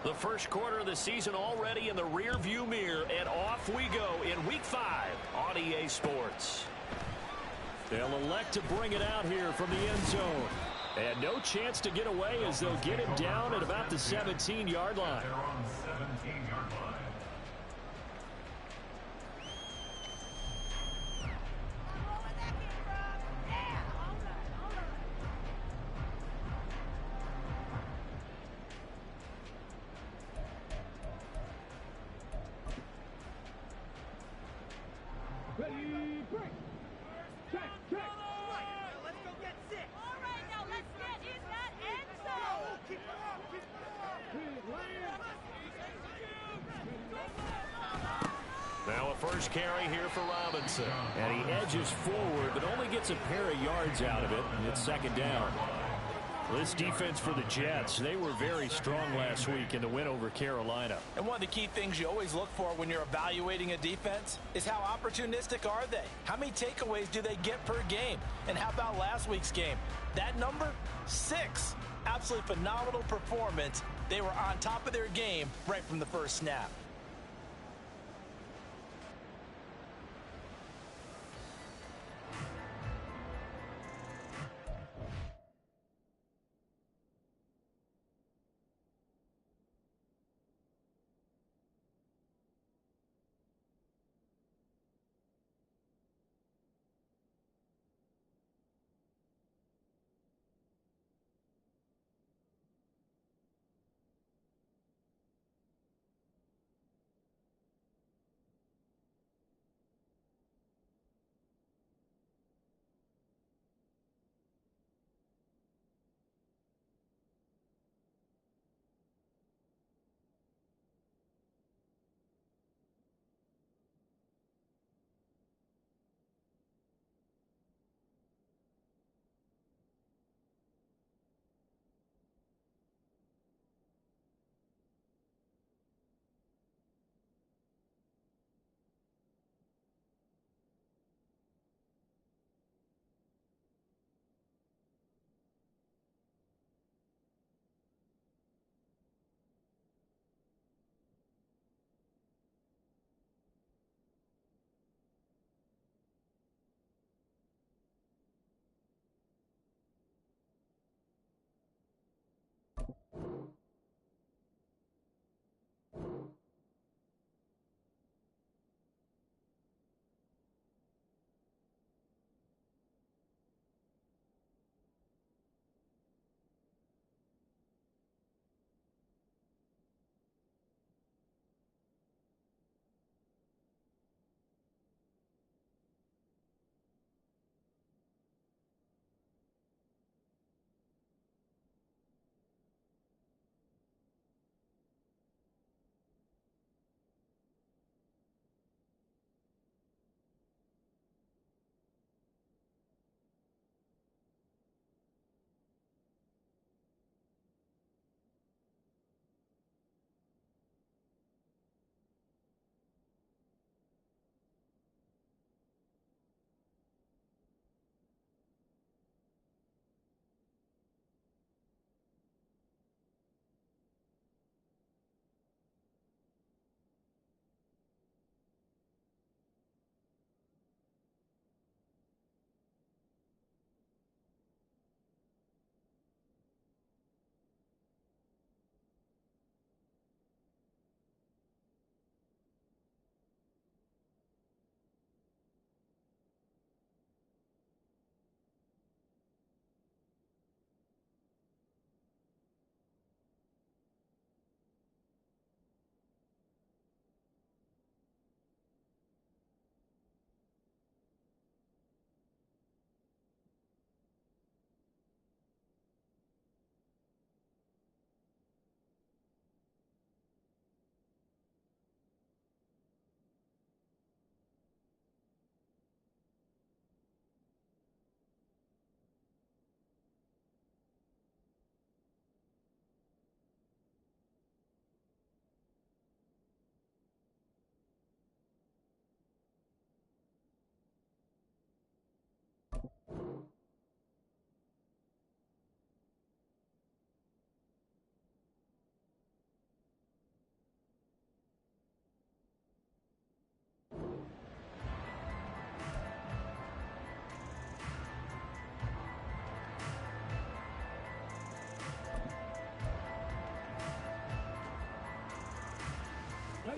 The first quarter of the season already in the rearview mirror, and off we go in Week 5 on EA Sports. They'll elect to bring it out here from the end zone. And no chance to get away as they'll get him down at about the 17-yard line. They're on the 17-yard line. Ready, break. Check, check. All right, now let's go get 6. All right, now let's get in that end zone. Keep it up, keep it up. Now a first carry here for Robinson. And he edges forward, but only gets a pair of yards out of it, and it's second down. This defense for the Jets, they were very strong last week in the win over Carolina. And one of the key things you always look for when you're evaluating a defense is how opportunistic are they? How many takeaways do they get per game? And how about last week's game? That number, 6. Absolutely phenomenal performance. They were on top of their game right from the first snap.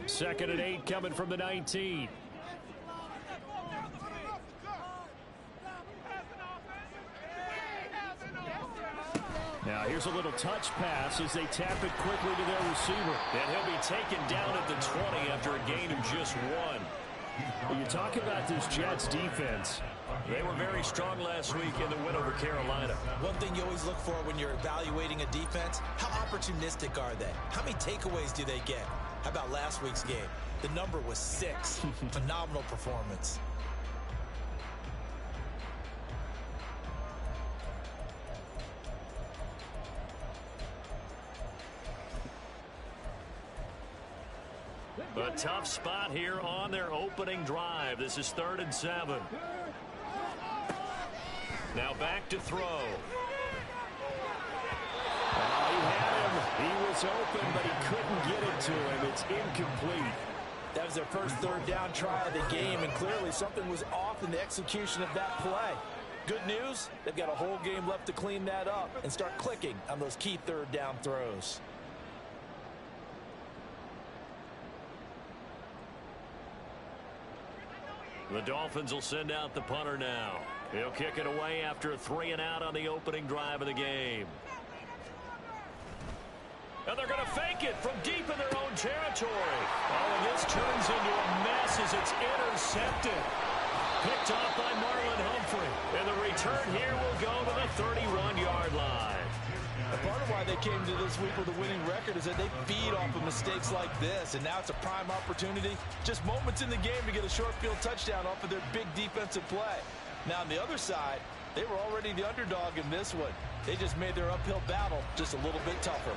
2nd and 8 coming from the 19. Now here's a little touch pass as they tap it quickly to their receiver. And he'll be taken down at the 20 after a gain of just 1. When you talk about this Jets defense, they were very strong last week in the win over Carolina. One thing you always look for when you're evaluating a defense, how opportunistic are they? How many takeaways do they get? How about last week's game? The number was 6. Phenomenal performance. A tough spot here on their opening drive. This is 3rd and 7. Now back to throw. He had him. He was open, but he couldn't get it to him. It's incomplete. That was their first 3rd down try of the game, and clearly something was off in the execution of that play. Good news, they've got a whole game left to clean that up and start clicking on those key 3rd down throws. The Dolphins will send out the punter now. He'll kick it away after a 3 and out on the opening drive of the game. And they're going to fake it from deep in their own territory. Oh, and this turns into a mess as it's intercepted. Picked off by Marlon Humphrey. And the return here will go to the 31-yard line. A part of why they came to this week with a winning record is that they feed off of mistakes like this, and now it's a prime opportunity, just moments in the game to get a short field touchdown off of their big defensive play. Now on the other side, they were already the underdog in this one. They just made their uphill battle just a little bit tougher.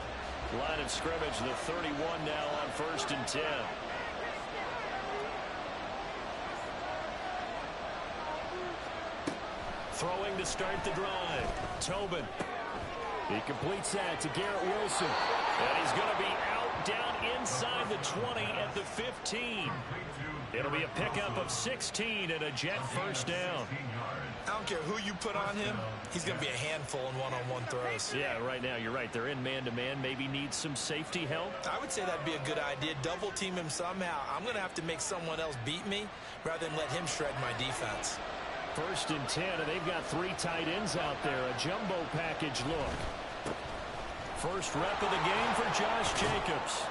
Line of scrimmage, the 31 now on 1st and 10. Throwing to start the drive. Tobin. He completes that to Garrett Wilson. And he's going to be out down inside the 20 at the 15. It'll be a pickup of 16 and a Jet first down. I don't care who you put on him. He's going to be a handful in one-on-one throws. Yeah, right now you're right. They're in man-to-man. Maybe needs some safety help. I would say that'd be a good idea. Double team him somehow. I'm going to have to make someone else beat me rather than let him shred my defense. 1st and 10, and they've got 3 tight ends out there. A jumbo package look. First rep of the game for Josh Jacobs.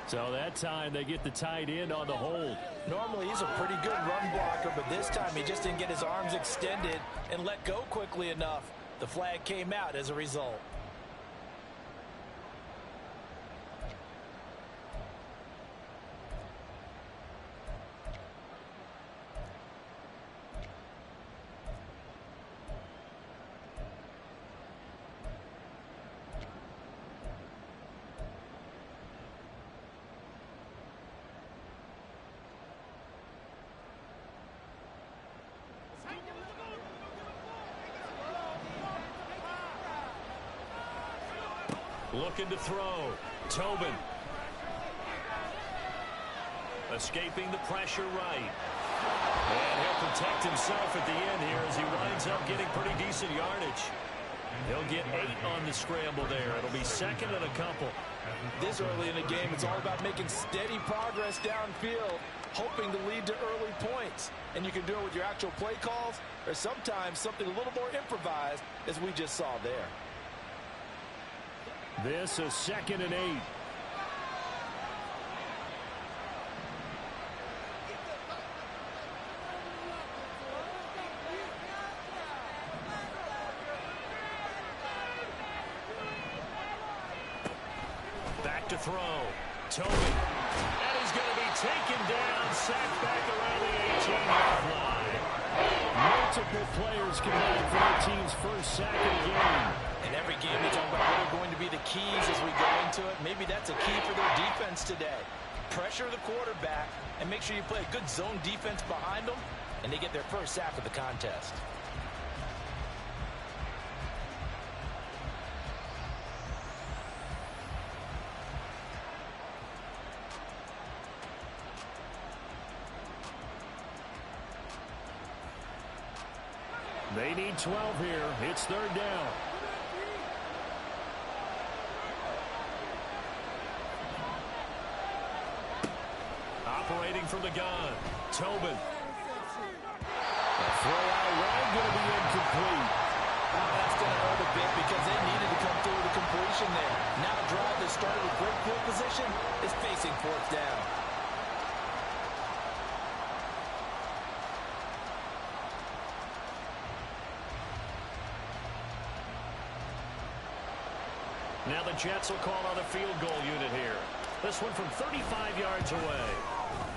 So that time they get the tight end on the hold. Normally he's a pretty good run blocker, but this time he just didn't get his arms extended and let go quickly enough. The flag came out as a result. Looking to throw. Tobin. Escaping the pressure right. And he'll protect himself at the end here as he winds up getting pretty decent yardage. He'll get 8 on the scramble there. It'll be 2nd and a couple. This early in the game, it's all about making steady progress downfield, hoping to lead to early points. And you can do it with your actual play calls or sometimes something a little more improvised, as we just saw there. This is 2nd and 8. Back to throw. Tobin. And he's going to be taken down, sacked back around the 18-yard line. Multiple players combined for their team's first sack of the game. In every game, we talk about what are going to be the keys as we go into it. Maybe that's a key for their defense today. Pressure the quarterback and make sure you play a good zone defense behind them, and they get their first sack of the contest. They need 12 here. It's 3rd down. Operating from the gun. Tobin. The throw out wide going to be incomplete. Oh, that's going to hurt a bit because they needed to come through the completion there. Now a drive that started with great field position is facing fourth down. Now the Jets will call on the field goal unit here. This one from 35 yards away.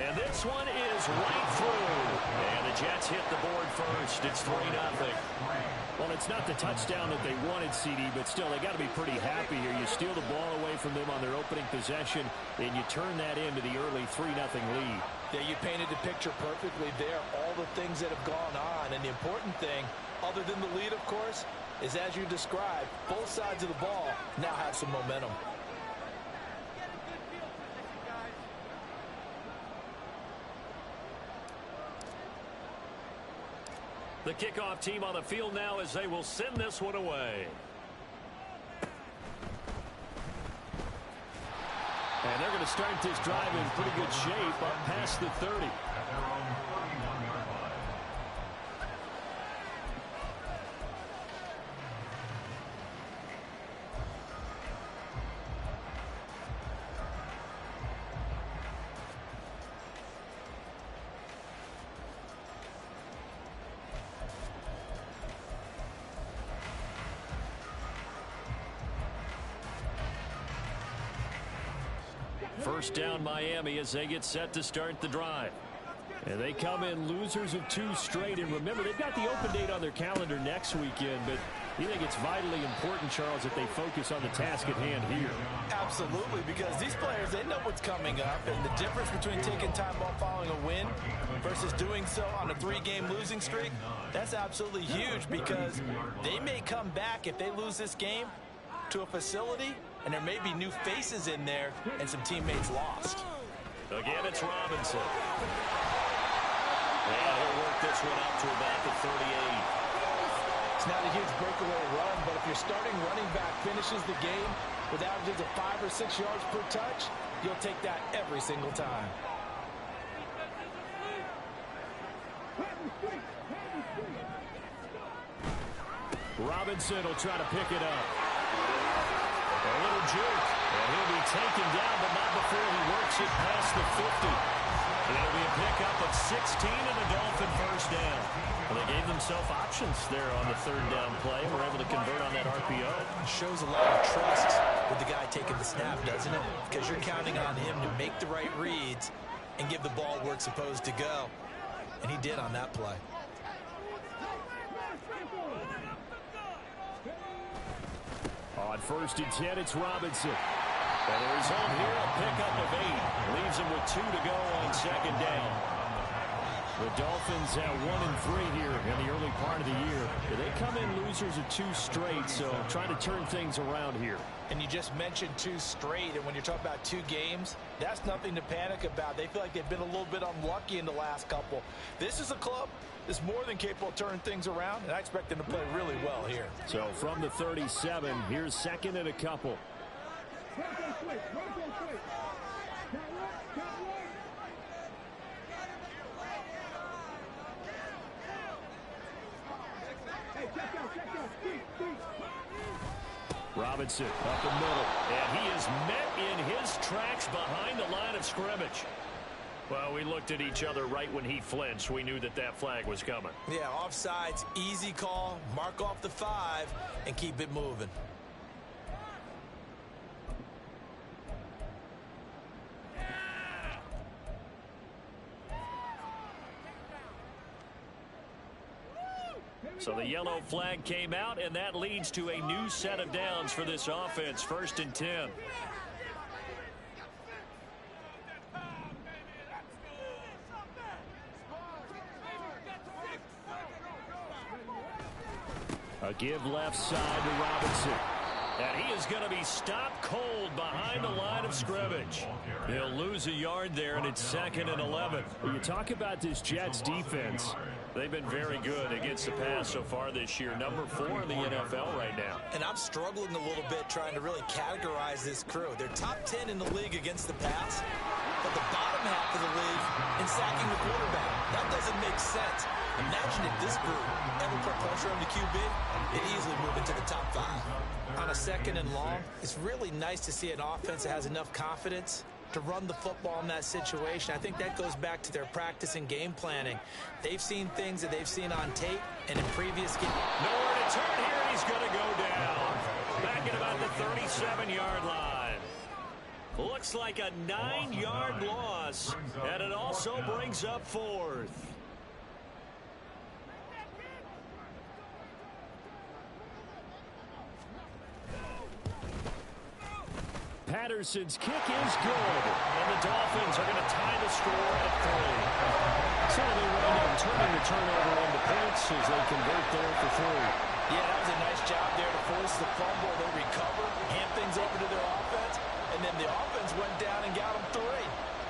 And this one is right through. And the Jets hit the board first. It's 3-0. Well, it's not the touchdown that they wanted, CD, but still, they got to be pretty happy here. You steal the ball away from them on their opening possession, and you turn that into the early 3-0 lead. Yeah, you painted the picture perfectly there. All the things that have gone on. And the important thing, other than the lead, of course, is as you described, both sides of the ball now have some momentum. The kickoff team on the field now as they will send this one away. And they're going to start this drive in pretty good shape up past the 30. First down Miami as they get set to start the drive. And they come in losers of 2 straight. And remember, they've got the open date on their calendar next weekend. But you think it's vitally important, Charles, that they focus on the task at hand here? Absolutely, because these players, they know what's coming up. And the difference between taking time off following a win versus doing so on a 3-game losing streak, that's absolutely huge because they may come back if they lose this game to a facility, and there may be new faces in there and some teammates lost. Again, it's Robinson. And he'll work this one out to about the 38. It's not a huge breakaway run, but if your starting running back finishes the game with averages of 5 or 6 yards per touch, you'll take that every single time. Robinson will try to pick it up. A little juke, and he'll be taken down, but not before he works it past the 50. And it'll be a pickup of 16 and a Dolphin first down. Well, they gave themselves options there on the 3rd down play. Were able to convert on that RPO. Shows a lot of trust with the guy taking the snap, doesn't it? Because you're counting on him to make the right reads and give the ball where it's supposed to go. And he did on that play. On 1st and 10, it's Robinson. And the result here, a pickup of 8. Leaves him with 2 to go on 2nd down. The Dolphins have 1-3 here in the early part of the year. They come in losers of 2 straight, so trying to turn things around here. And you just mentioned 2 straight, and when you're talking about 2 games, that's nothing to panic about. They feel like they've been a little bit unlucky in the last couple. This is a club that's more than capable of turning things around, and I expect them to play really well here. So from the 37, here's 2nd and a couple. Robinson up the middle, and he is met in his tracks behind the line of scrimmage. Well, we looked at each other right when he flinched. We knew that that flag was coming. Yeah, offsides, easy call, mark off the 5, and keep it moving. So the yellow flag came out, and that leads to a new set of downs for this offense. 1st and 10. A give left side to Robinson. And he is going to be stopped cold behind the line of scrimmage. He'll lose a yard there, and it's 2nd and 11. When you talk about this Jets defense, they've been very good against the pass so far this year. Number 4 in the NFL right now. And I'm struggling a little bit trying to really categorize this crew. They're top 10 in the league against the pass, but the bottom half of the league in sacking the quarterback. That doesn't make sense. Imagine if this group ever put pressure on the QB, they'd easily move into the top 5. On a 2nd and long, it's really nice to see an offense that has enough confidence to run the football in that situation. I think that goes back to their practice and game planning. They've seen things that they've seen on tape and in previous games. Nowhere to turn here, and he's going to go down. Back at about the 37-yard line. Looks like a 9-yard loss, and it also brings up 4th. Patterson's kick is good, and the Dolphins are going to tie the score at 3. So they wind up turning the turnover into points as they convert there for 3. Yeah, that was a nice job there to force the fumble. They recovered, hand things over to their offense, and then the offense went down and got them 3.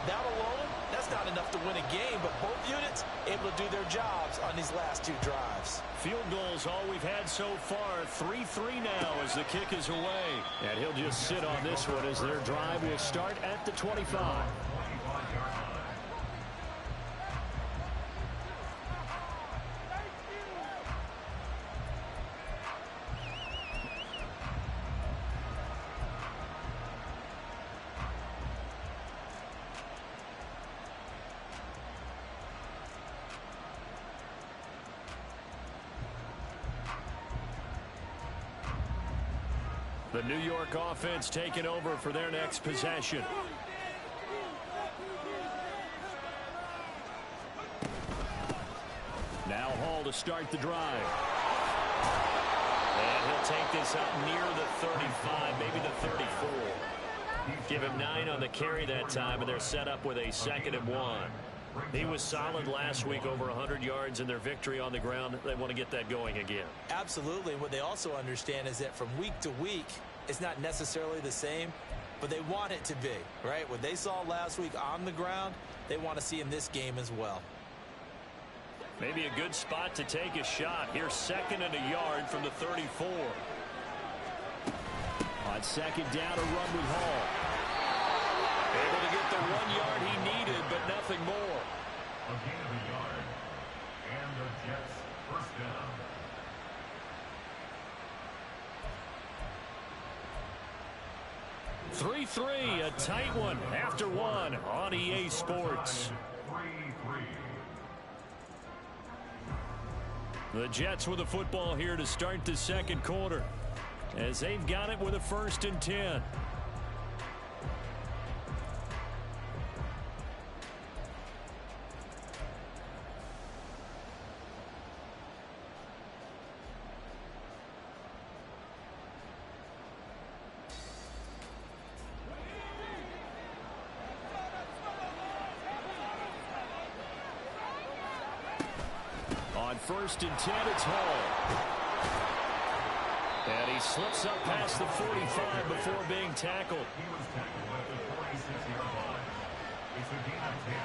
That alone, that's not enough to win a game, but both units able to do their jobs on these last 2 drives. Field goals all we've had so far. 3-3 now as the kick is away. And he'll just sit on this one as their drive will start at the 25. The New York offense taking over for their next possession. Now Hall to start the drive. And he'll take this up near the 35, maybe the 34. Give him 9 on the carry that time, and they're set up with a 2nd and 1. He was solid last week, over 100 yards in their victory on the ground. They want to get that going again. Absolutely. What they also understand is that from week to week, it's not necessarily the same, but they want it to be, right? What they saw last week on the ground, they want to see in this game as well. Maybe a good spot to take a shot. Here's 2nd and a yard from the 34. On 2nd down, a run with Hall. Able to get the 1 yard he needed, but nothing more. A gain of a yard. And the Jets first down. A tight one after 1 on EA Sports. 3-3. The Jets with the football here to start the 2nd quarter, as they've got it with a 1st and 10. On 1st and 10, it's Hall. And he slips up past the 45 before being tackled. He was tackled at the 46-yard line. It's a gain of 10.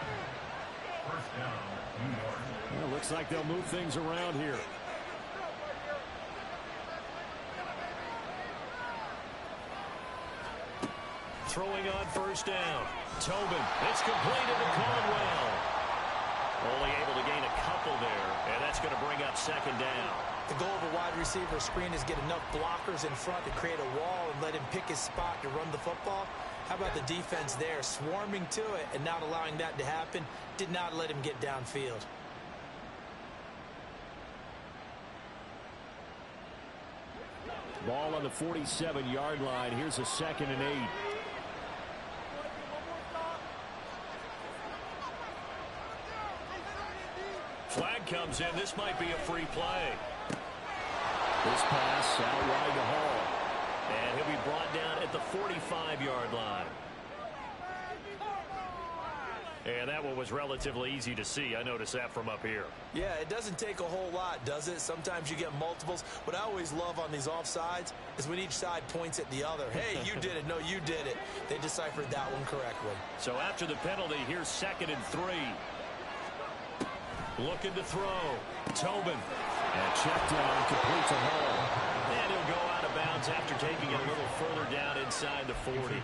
First down, New York. Well, looks like they'll move things around here. Throwing on 1st down. Tobin. It's completed to Caldwell. Only able to gain a couple there, and that's going to bring up 2nd down. The goal of a wide receiver screen is get enough blockers in front to create a wall and let him pick his spot to run the football. How about the defense there, swarming to it and not allowing that to happen? Did not let him get downfield. Ball on the 47-yard line. Here's a 2nd and 8. Flag comes in. This might be a free play. This pass out wide to Hall. And he'll be brought down at the 45-yard line. And that one was relatively easy to see. I noticed that from up here. Yeah, it doesn't take a whole lot, does it? Sometimes you get multiples. What I always love on these offsides is when each side points at the other. Hey, you did it. No, you did it. They deciphered that one correctly. So after the penalty, here's 2nd and 3. Looking to throw. Tobin. And check down, complete to Hall. And he'll go out of bounds downs after taking it a little further down inside the 40.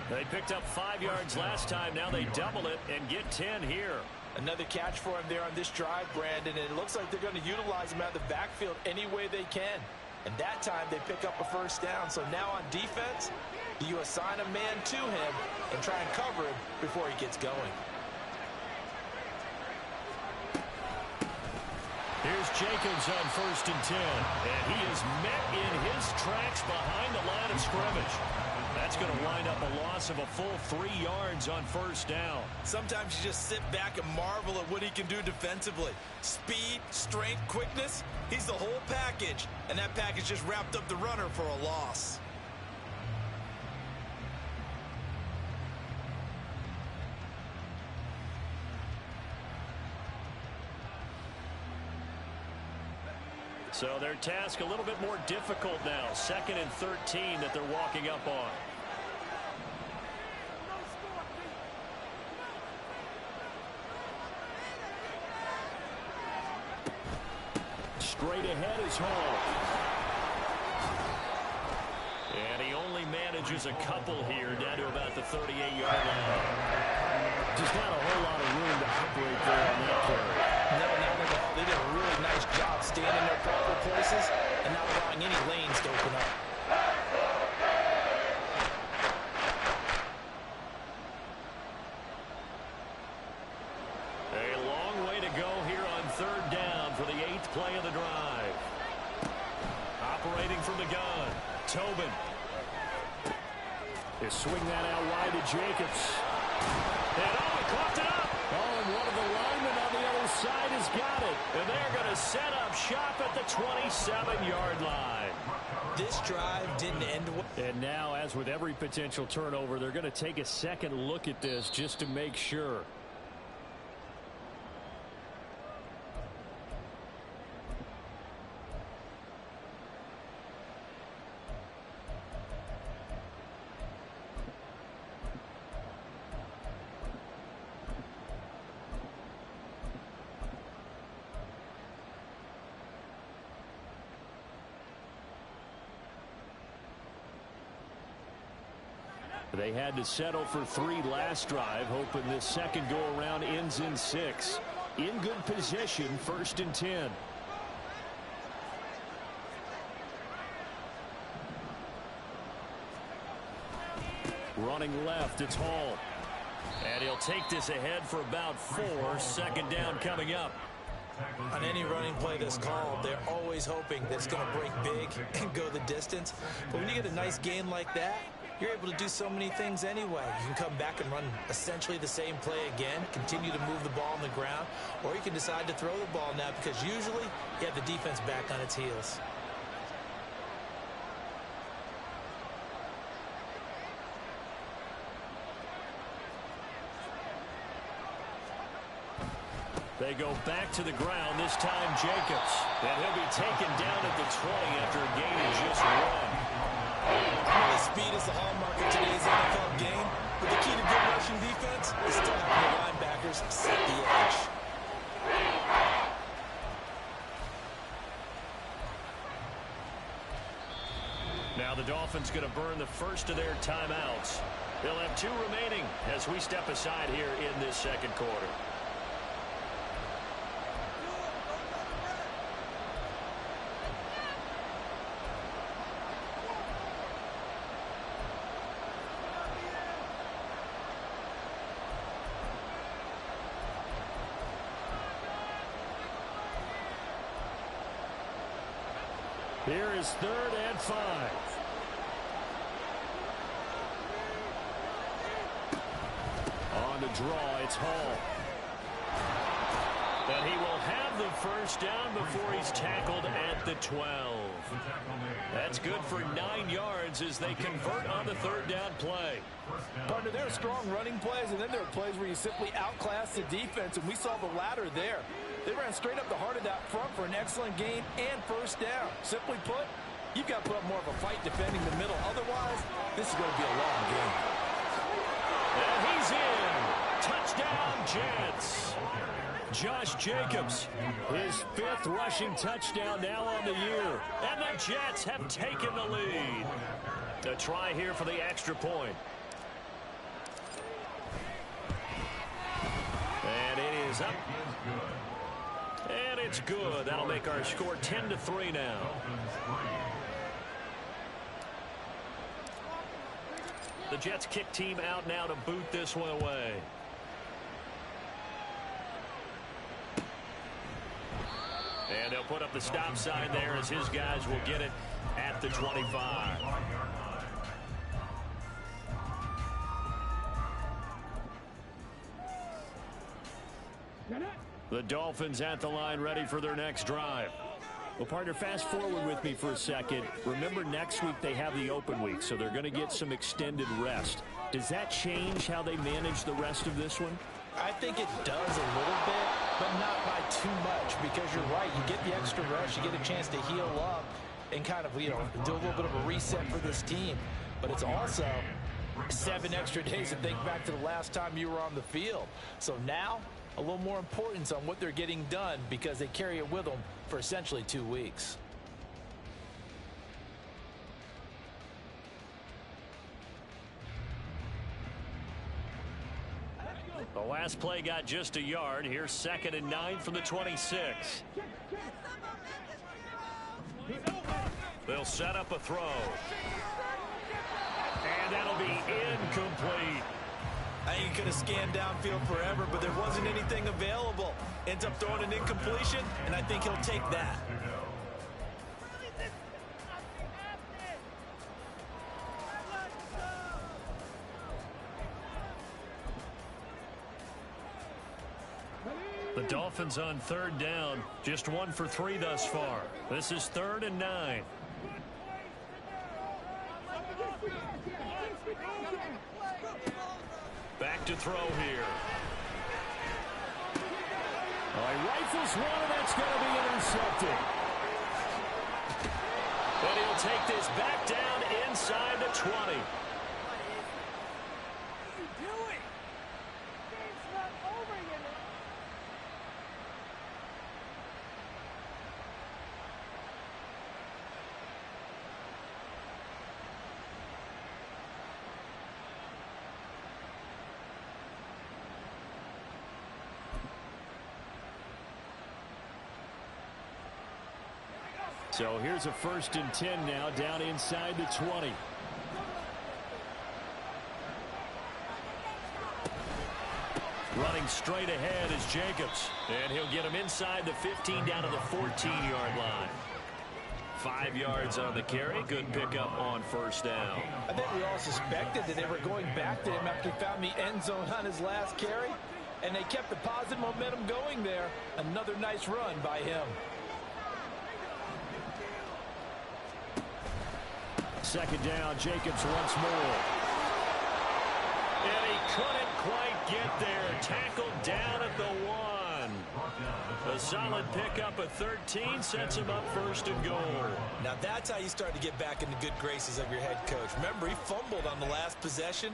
They picked up 5 yards last time. Now they double it and get 10 here. Another catch for him there on this drive, Brandon, and it looks like they're going to utilize him out of the backfield any way they can. And that time they pick up a first down. So now on defense, you assign a man to him and try and cover him before he gets going. Here's Jacobs on 1st and 10. And he is met in his tracks behind the line of scrimmage. That's going to wind up a loss of a full 3 yards on 1st down. Sometimes you just sit back and marvel at what he can do defensively. Speed, strength, quickness, he's the whole package. And that package just wrapped up the runner for a loss. So their task a little bit more difficult now. 2nd and 13 that they're walking up on. Straight ahead is Hall. And he only manages a couple here down to about the 38-yard line. Just not a whole lot of room to operate there on that carry. No, not at all. They did a really nice job staying in their proper places and not allowing any lanes to open up. A long way to go here on 3rd down for the 8th play of the drive. Operating from the gun, Tobin. They swing that out wide to Jacobs. And he caught it up. Oh, and one of the linemen on the other side has got it. And they're going to set up shop at the 27-yard line. This drive didn't end well. And now, as with every potential turnover, they're going to take a second look at this just to make sure. They had to settle for 3 last drive, hoping this second go-around ends in 6. In good position, 1st and 10. Running left, it's Hall. And he'll take this ahead for about 4. 2nd down coming up. On any running play that's called, they're always hoping that it's going to break big and go the distance. But when you get a nice gain like that, you're able to do so many things anyway. You can come back and run essentially the same play again, continue to move the ball on the ground, or you can decide to throw the ball now because usually you have the defense back on its heels. They go back to the ground, this time Jacobs. And he'll be taken down at the 20 after a gain of just 1. Speed is the hallmark of today's NFL game, but the key to good rushing defense is still having the linebackers set the edge. Now the Dolphins going to burn the first of their timeouts. They'll have 2 remaining as we step aside here in this second quarter. Here is 3rd and 5. On the draw, it's Hall. And he will have the first down before he's tackled at the 12. That's good for 9 yards as they convert on the 3rd down play. Partner, there are strong running plays, and then there are plays where you simply outclass the defense, and we saw the latter there. They ran straight up the heart of that front for an excellent gain and first down. Simply put, you've got to put up more of a fight defending the middle. Otherwise, this is going to be a long game. And he's in. Touchdown, Jets. Josh Jacobs, his 5th rushing touchdown now on the year. And the Jets have taken the lead. A try here for the extra point. And it is up. And it's good. That'll make our score 10-3 now. The Jets kick team out now to boot this one away. And they'll put up the stop sign there as his guys will get it at the 25. The Dolphins at the line ready for their next drive. Well, partner, fast forward with me for a second. Remember, next week they have the open week, so they're going to get some extended rest. Does that change how they manage the rest of this one? I think it does a little bit, but not by too much, because you're right. You get the extra rest, you get a chance to heal up and kind of, do a little bit of a reset for this team. But it's also 7 extra days to think back to the last time you were on the field. So now, a little more importance on what they're getting done because they carry it with them for essentially 2 weeks. The last play got just a yard. Here's 2nd and 9 from the 26. They'll set up a throw. And that'll be incomplete. I think he could have scanned downfield forever, but there wasn't anything available. Ends up throwing an incompletion, and I think he'll take that. The Dolphins on 3rd down, just 1 for 3 thus far. This is 3rd and 9. Back to throw here. Oh, he rifles one, and that's going to be intercepted. And he'll take this back down inside the 20. So here's a 1st and 10 now, down inside the 20. Running straight ahead is Jacobs. And he'll get him inside the 15 down to the 14-yard line. 5 yards on the carry. Good pickup on 1st down. I think we all suspected that they were going back to him after he found the end zone on his last carry. And they kept the positive momentum going there. Another nice run by him. 2nd down, Jacobs once more. And he couldn't quite get there. Tackled down at the 1. A solid pickup of 13 sets him up 1st and goal. Now that's how you start to get back in the good graces of your head coach. Remember, he fumbled on the last possession.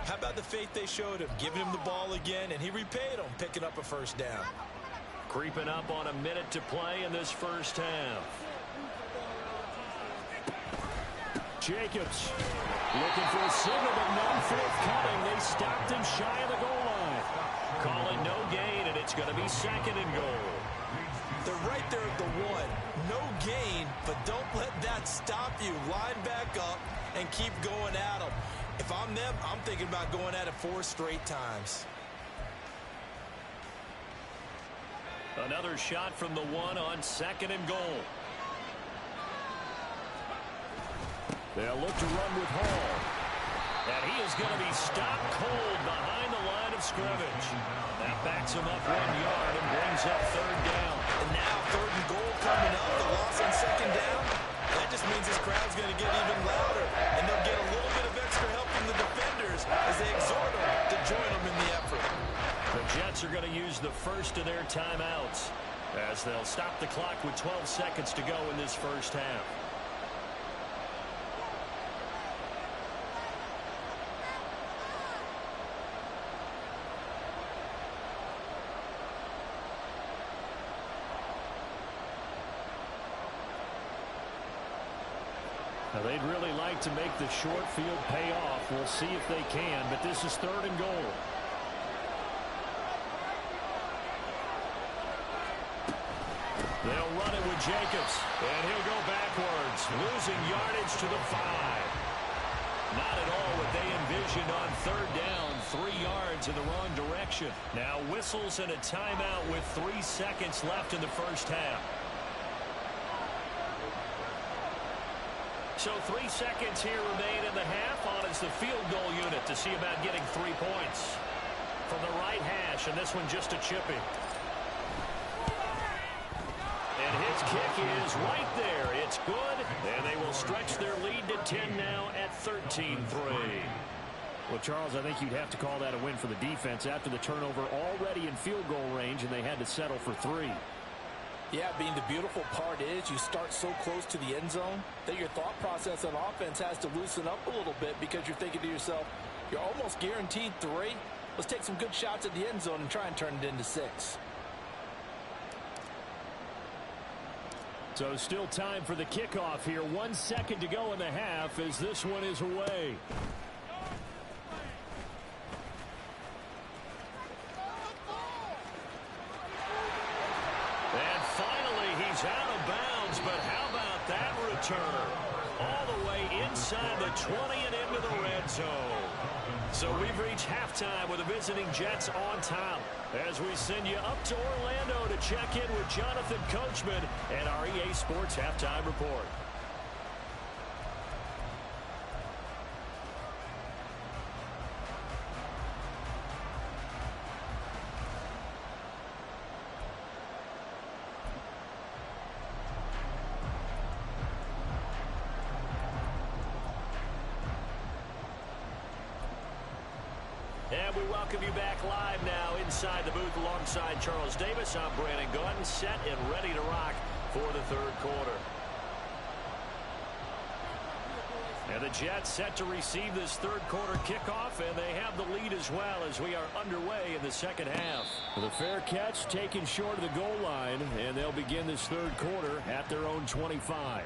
How about the faith they showed him, giving him the ball again, and he repaid them, picking up a 1st down. Creeping up on a minute to play in this 1st half. Jacobs looking for a signal, but none forthcoming. They stopped him shy of the goal line. Calling no gain, and it's going to be 2nd and goal. They're right there at the 1. No gain, but don't let that stop you. Line back up and keep going at them. If I'm them, I'm thinking about going at it 4 straight times. Another shot from the 1 on 2nd and goal. They'll look to run with Hall. And he is going to be stopped cold behind the line of scrimmage. That backs him up 1 yard and brings up 3rd down. And now 3rd and goal coming up. The loss on 2nd down. That just means this crowd's going to get even louder. And they'll get a little bit of extra help from the defenders as they exhort them to join them in the effort. The Jets are going to use the first of their timeouts as they'll stop the clock with 12 seconds to go in this 1st half. Now, they'd really like to make the short field pay off. We'll see if they can, but this is 3rd and goal. They'll run it with Jacobs, and he'll go backwards, losing yardage to the 5. Not at all what they envisioned on 3rd down, 3 yards in the wrong direction. Now whistles and a timeout with 3 seconds left in the first half. So 3 seconds here remain in the half. On is the field goal unit to see about getting 3 points. From the right hash, and this one just a chipping. And his kick is right there. It's good, and they will stretch their lead to 10 now at 13-3. Well, Charles, I think you'd have to call that a win for the defense after the turnover already in field goal range, and they had to settle for 3. Yeah, Bean, the beautiful part is you start so close to the end zone that your thought process on offense has to loosen up a little bit because you're thinking to yourself, you're almost guaranteed 3. Let's take some good shots at the end zone and try and turn it into 6. So still time for the kickoff here. 1 second to go in the half as this one is away. And finally he's out of bounds, but how about that return? All the way inside the 20 and into the red zone. So we've reached halftime with the visiting Jets on top. As we send you up to Orlando to check in with Jonathan Coachman and our EA Sports Halftime Report. And we welcome you back live now inside the booth alongside Charles Davis. I'm Brandon Gunn, set and ready to rock for the 3rd quarter. And the Jets set to receive this 3rd quarter kickoff, and they have the lead as well as we are underway in the 2nd half. The fair catch taken short of the goal line, and they'll begin this 3rd quarter at their own 25.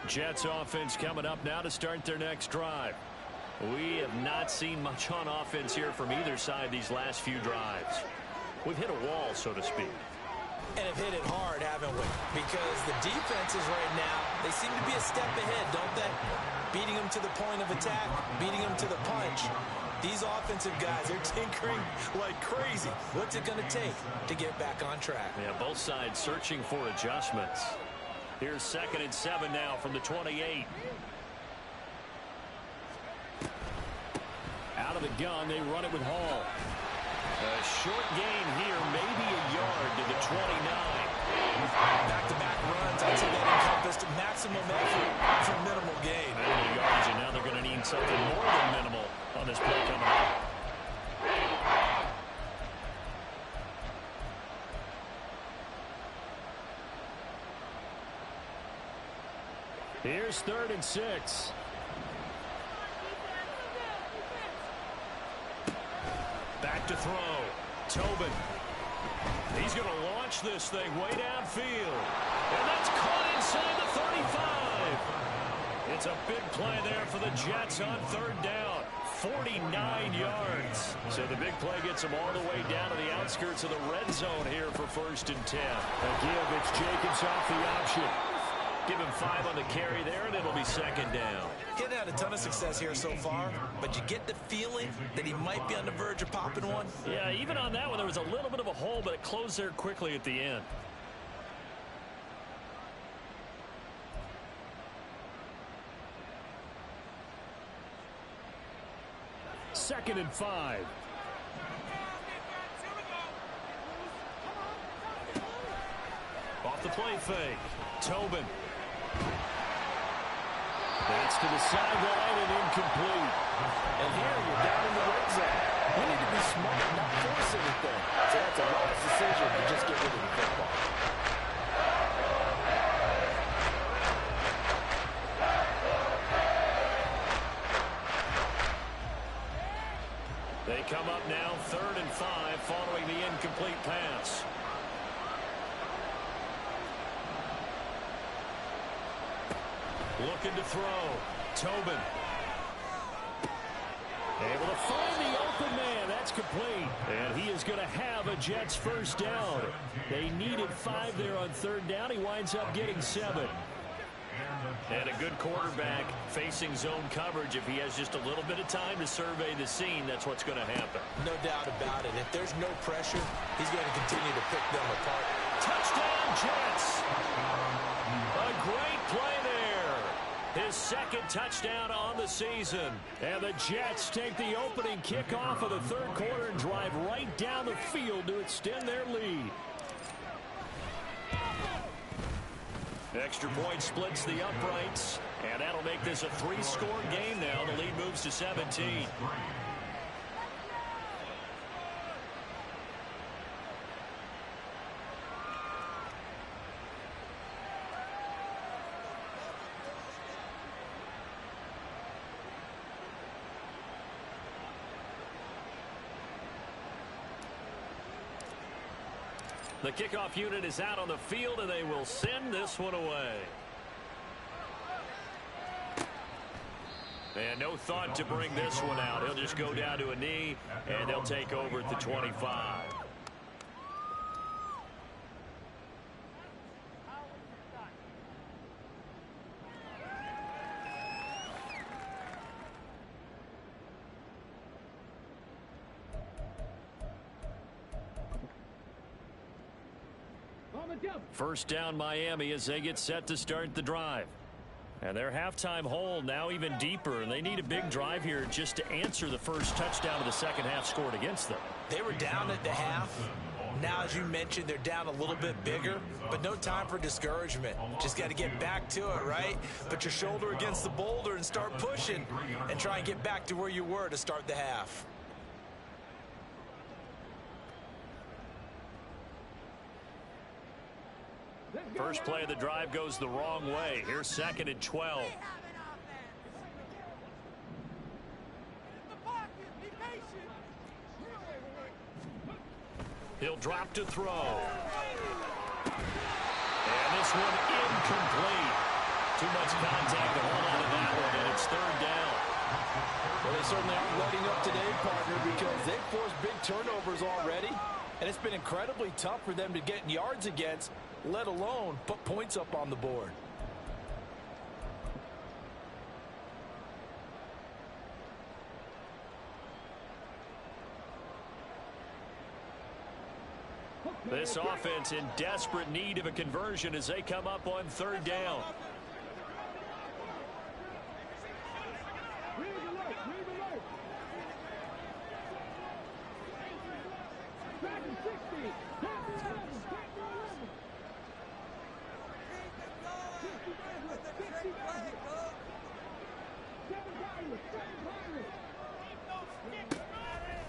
Jets offense coming up now to start their next drive. We have not seen much on offense here from either side these last few drives. We've hit a wall, so to speak. And have hit it hard, haven't we? Because the defenses right now, they seem to be a step ahead, don't they? Beating them to the point of attack, beating them to the punch. These offensive guys, they're tinkering like crazy. What's it going to take to get back on track? Yeah, both sides searching for adjustments. Here's 2nd and 7 now from the 28. Out of the gun, they run it with Hall. A short gain here, maybe a yard to the 29. Back-to-back runs, I'd say that encompassed maximum effort for minimal gain. Minimal yards, and now they're going to need something more than minimal on this play coming up. Here's 3rd and 6. Back to throw. Tobin. He's going to launch this thing way downfield. And that's caught inside the 35. It's a big play there for the Jets on 3rd down. 49 yards. So the big play gets them all the way down to the outskirts of the red zone here for 1st and 10. A give, it's Jacobs off the option. Give him 5 on the carry there, and it'll be 2nd down. Getting had a ton of success here so far, but you get the feeling that he might be on the verge of popping one. Yeah, even on that one, there was a little bit of a hole, but it closed there quickly at the end. Second and 5. Off the play fake. Tobin. That's to the sideline and incomplete. And here you're down in the red zone. You need to be smart, not force anything. So that's a loss of and just get rid of the football. They come up now 3rd and 5 following the incomplete pass. Looking to throw. Tobin. Able to find the open man. That's complete. And he is going to have a Jets first down. They needed 5 there on 3rd down. He winds up getting 7. And a good quarterback facing zone coverage. If he has just a little bit of time to survey the scene, that's what's going to happen. No doubt about it. If there's no pressure, he's going to continue to pick them apart. Touchdown, Jets. A great play there. His 2nd touchdown on the season. And the Jets take the opening kickoff of the 3rd quarter and drive right down the field to extend their lead. Extra point splits the uprights, and that'll make this a 3-score game now. The lead moves to 17. The kickoff unit is out on the field, and they will send this one away. And no thought to bring this one out. He'll just go down to a knee, and they'll take over at the 25. First down Miami as they get set to start the drive. And their halftime hole now even deeper, and they need a big drive here just to answer the first touchdown of the second half scored against them. They were down at the half. Now, as you mentioned, they're down a little bit bigger, but no time for discouragement. Just got to get back to it, right? Put your shoulder against the boulder and start pushing and try and get back to where you were to start the half. First play of the drive goes the wrong way. Here's 2nd and 12. He'll drop to throw. And this one incomplete. Too much contact to hold on to that one, and it's 3rd down. Well, they certainly aren't letting up today, partner, because they've forced big turnovers already, and it's been incredibly tough for them to get yards against, let alone put points up on the board. This offense in desperate need of a conversion as they come up on 3rd down.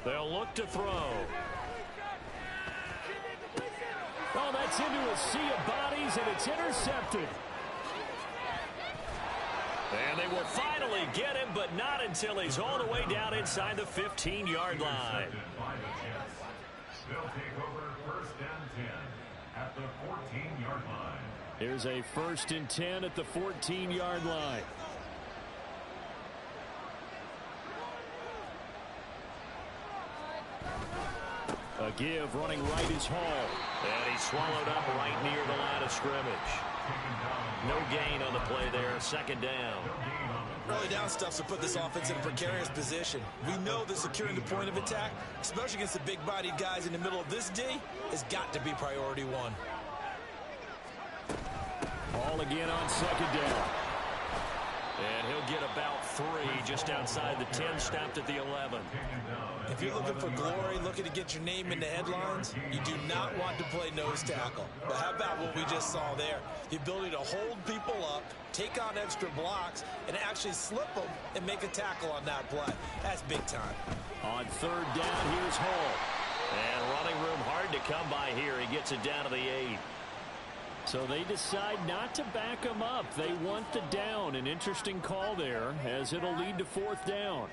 They'll look to throw. Oh, that's into a sea of bodies, and it's intercepted. And they will finally get him, but not until he's all the way down inside the 15-yard line. They'll take over 1st and 10 at the 14-yard line. Here's a 1st and 10 at the 14-yard line. A give running right is Hall. And he's swallowed up right near the line of scrimmage. No gain on the play there. 2nd down. Early down stuff to put this offense in a precarious position. We know that securing the point of attack, especially against the big-bodied guys in the middle of this D, has got to be priority 1. Ball again on 2nd down. And he'll get about 3 just outside the 10, stopped at the 11. If you're looking for glory, looking to get your name in the headlines, you do not want to play nose tackle. But how about what we just saw there? The ability to hold people up, take on extra blocks, and actually slip them and make a tackle on that play. That's big time. On 3rd down, here's Hall. And running room hard to come by here. He gets it down to the 8. So they decide not to back him up. They want the down. An interesting call there, as it'll lead to 4th down.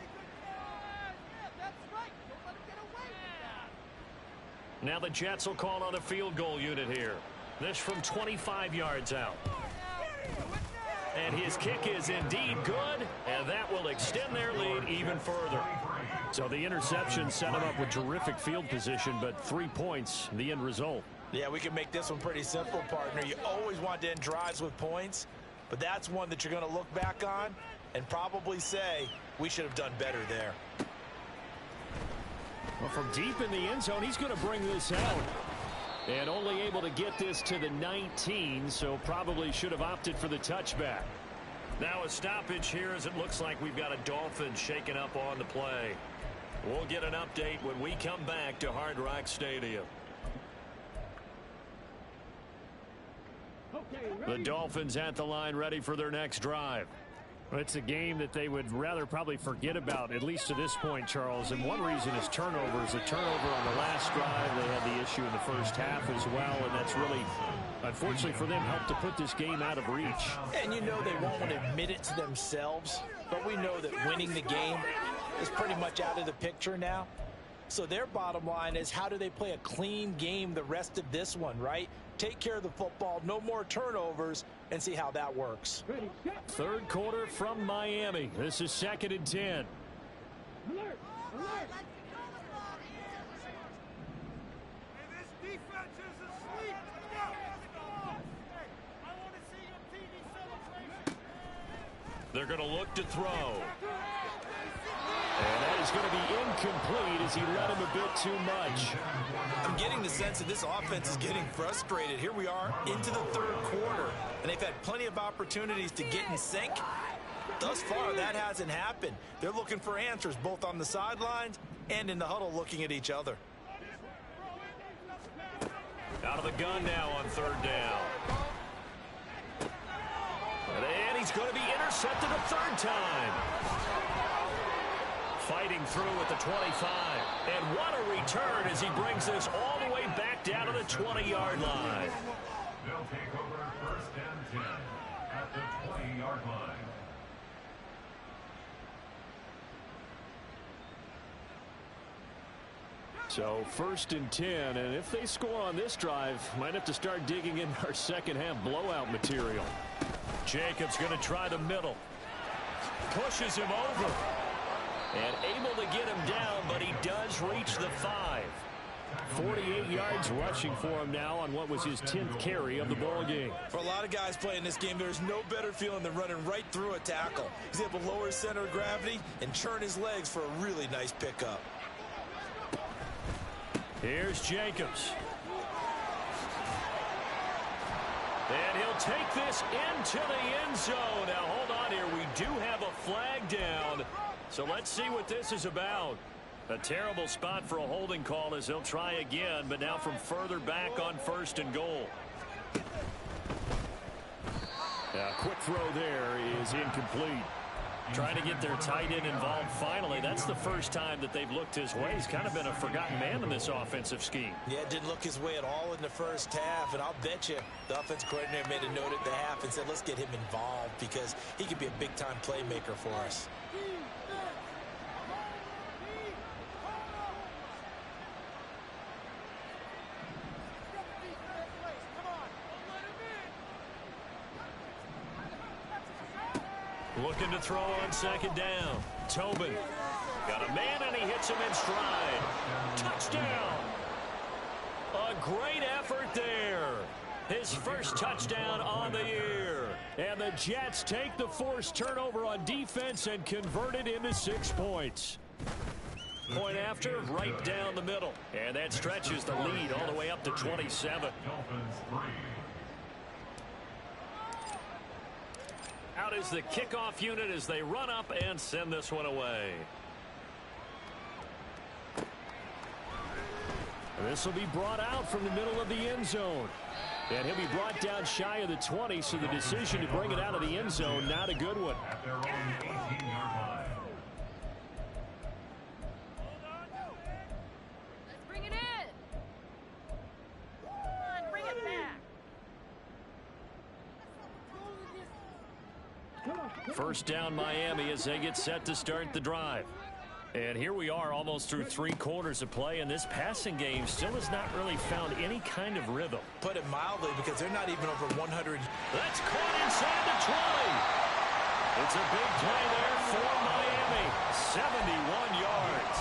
Now the Jets will call on a field goal unit here. This from 25 yards out. And his kick is indeed good, and that will extend their lead even further. So the interception set him up with terrific field position, but 3 points, the end result. Yeah, we can make this one pretty simple, partner. You always want to end drives with points, but that's one that you're going to look back on and probably say, we should have done better there. Well, from deep in the end zone, he's going to bring this out. And only able to get this to the 19, so probably should have opted for the touchback. Now a stoppage here as it looks like we've got a Dolphin shaken up on the play. We'll get an update when we come back to Hard Rock Stadium. The Dolphins at the line ready for their next drive. It's a game that they would rather probably forget about, at least to this point, Charles. And one reason is turnovers. A turnover on the last drive. They had the issue in the first half as well, and that's really, unfortunately for them, helped to put this game out of reach. And you know they won't want to admit it to themselves, but we know that winning the game is pretty much out of the picture now. So their bottom line is, how do they play a clean game the rest of this one, right? Take care of the football, no more turnovers, and see how that works. Third quarter from Miami. This is 2nd and 10. Alert! Alert! This defense is asleep. I want to see your TV celebration. They're going to look to throw. And that is going to be incomplete as he let him a bit too much. I'm getting the sense that this offense is getting frustrated. Here we are into the 3rd quarter, and they've had plenty of opportunities to get in sync. Thus far, that hasn't happened. They're looking for answers both on the sidelines and in the huddle looking at each other. Out of the gun now on 3rd down. And he's going to be intercepted a 3rd time. Fighting through at the 25. And what a return as he brings this all the way back down to the 20-yard line. They'll take over 1st and 10 at the 20-yard line. So 1st and 10, and if they score on this drive, might have to start digging in our second half blowout material. Jacobs going to try the middle. Pushes him over. And able to get him down, but he does reach the 5. 48 yards rushing for him now on what was his 10th carry of the ball game. For a lot of guys playing this game, there's no better feeling than running right through a tackle. He's able to lower his center of gravity and churn his legs for a really nice pickup. Here's Jacobs. And he'll take this into the end zone. Now, hold on here. We do have a flag down. So let's see what this is about. A terrible spot for a holding call as they'll try again, but now from further back on 1st and goal. Quick throw there is incomplete. Trying to get their tight end involved finally. That's the first time that they've looked his way. He's kind of been a forgotten man in this offensive scheme. Yeah, it didn't look his way at all in the first half, and I'll bet you the offense coordinator made a note at the half and said, let's get him involved because he could be a big-time playmaker for us. Looking to throw on 2nd down. Tobin got a man, and he hits him in stride. Touchdown. A great effort there. His first touchdown on the year. And the Jets take the forced turnover on defense and convert it into 6 points. Point after, right down the middle. And that stretches the lead all the way up to 27. Dolphins 3. Out is the kickoff unit as they run up and send this one away. This will be brought out from the middle of the end zone. And he'll be brought down shy of the 20, so the decision to bring it out of the end zone, not a good one. At their own 18-yard line. Let's bring it in. First down Miami as they get set to start the drive. And here we are almost through 3 quarters of play, and this passing game still has not really found any kind of rhythm. Put it mildly, because they're not even over 100. That's caught inside the 20. It's a big play there for Miami. 71 yards.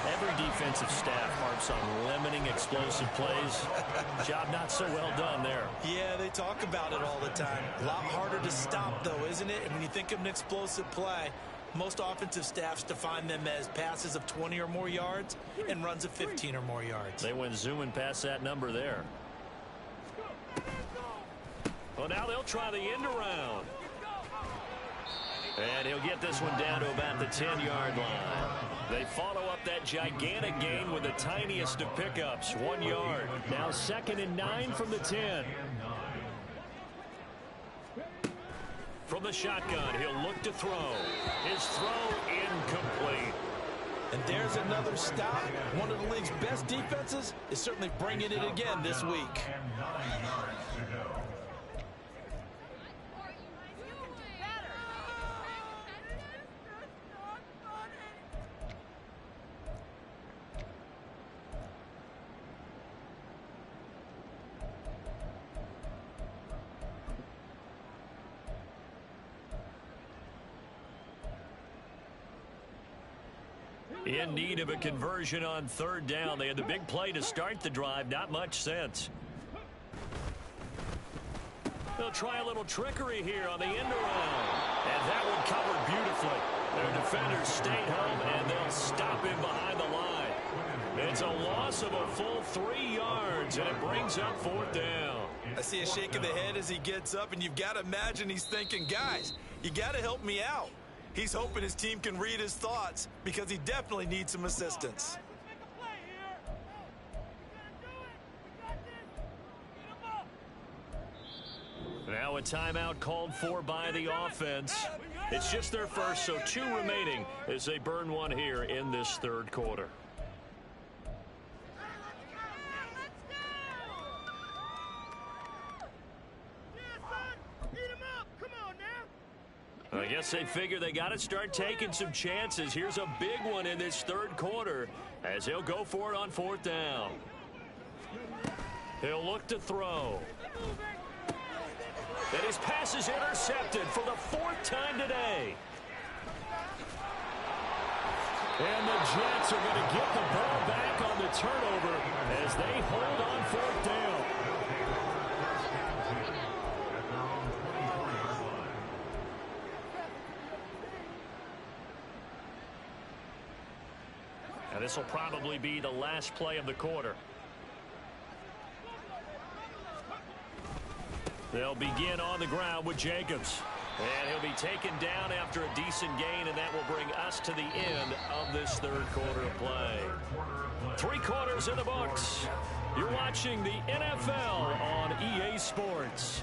Every defensive staff harps on limiting explosive plays. Job not so well done there. Yeah, they talk about it all the time. A lot harder to stop, though, isn't it? And when you think of an explosive play, most offensive staffs define them as passes of 20 or more yards and runs of 15 or more yards. They went zooming past that number there. Well, now they'll try the end around. And he'll get this one down to about the 10-yard line. They follow up that gigantic gain with the tiniest of pickups, 1 yard. Now 2nd and 9 from the 10. From the shotgun, he'll look to throw. His throw incomplete. And there's another stop. One of the league's best defenses is certainly bringing it again this week. And 9 yards to go. In need of a conversion on 3rd down. They had the big play to start the drive. Not much sense. They'll try a little trickery here on the end around. And that one covered beautifully. Their defenders stayed home, and they'll stop him behind the line. It's a loss of a full 3 yards, and it brings up 4th down. I see a shake of the head as he gets up, and you've got to imagine he's thinking, guys, you got to help me out. He's hoping his team can read his thoughts because he definitely needs some assistance. Now a timeout called for by the offense. It's just their first, so 2 remaining as they burn one here in this 3rd quarter. I guess they figure they got to start taking some chances. Here's a big one in this 3rd quarter as he'll go for it on 4th down. He'll look to throw. And his pass is intercepted for the 4th time today. And the Jets are going to get the ball back on the turnover as they hold on 4th down. And this will probably be the last play of the quarter. They'll begin on the ground with Jacobs. And he'll be taken down after a decent gain, and that will bring us to the end of this 3rd quarter of play. 3 quarters in the books. You're watching the NFL on EA Sports.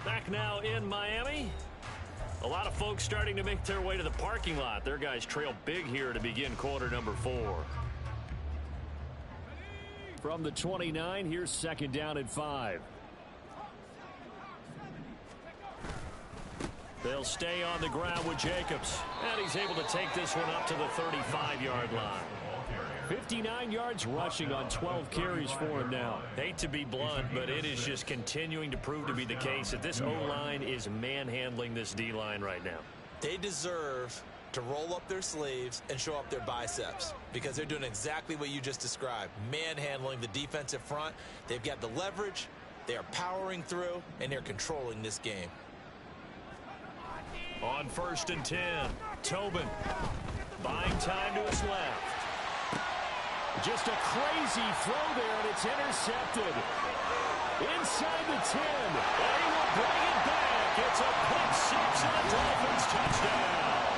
Back now in Miami. A lot of folks starting to make their way to the parking lot. Their guys trail big here to begin quarter number 4. From the 29, here's 2nd down and 5. They'll stay on the ground with Jacobs. And he's able to take this one up to the 35-yard line. 59 yards rushing on 12 carries for him now. Hate to be blunt, but it is just continuing to prove to be the case that this O-line is manhandling this D-line right now. They deserve to roll up their sleeves and show up their biceps because they're doing exactly what you just described, manhandling the defensive front. They've got the leverage, they are powering through, and they're controlling this game. On 1st and 10, Tobin buying time to his left. Just a crazy throw there, and it's intercepted. Inside the 10, and he will bring it back. It's a pick 6 and a Dolphins touchdown.